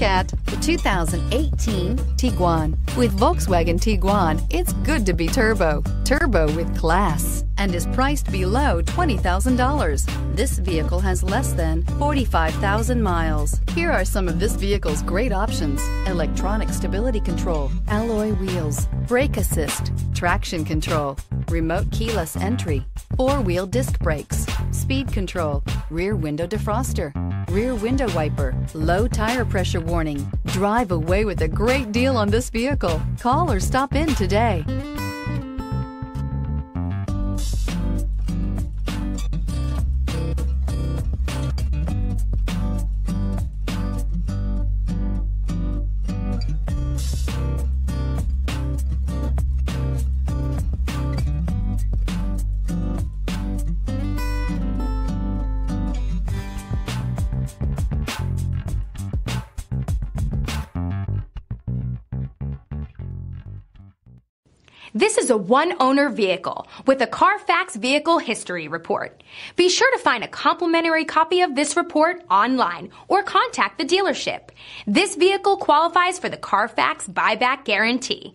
look at the 2018 Tiguan. With Volkswagen Tiguan, it's good to be turbo. Turbo with class, and is priced below $20,000. This vehicle has less than 45,000 miles. Here are some of this vehicle's great options: electronic stability control, alloy wheels, brake assist, traction control, remote keyless entry, four-wheel disc brakes, speed control, rear window defroster, rear window wiper, low tire pressure warning. Drive away with a great deal on this vehicle. Call or stop in today. This is a one-owner vehicle with a Carfax Vehicle History Report. Be sure to find a complimentary copy of this report online or contact the dealership. This vehicle qualifies for the Carfax Buyback Guarantee.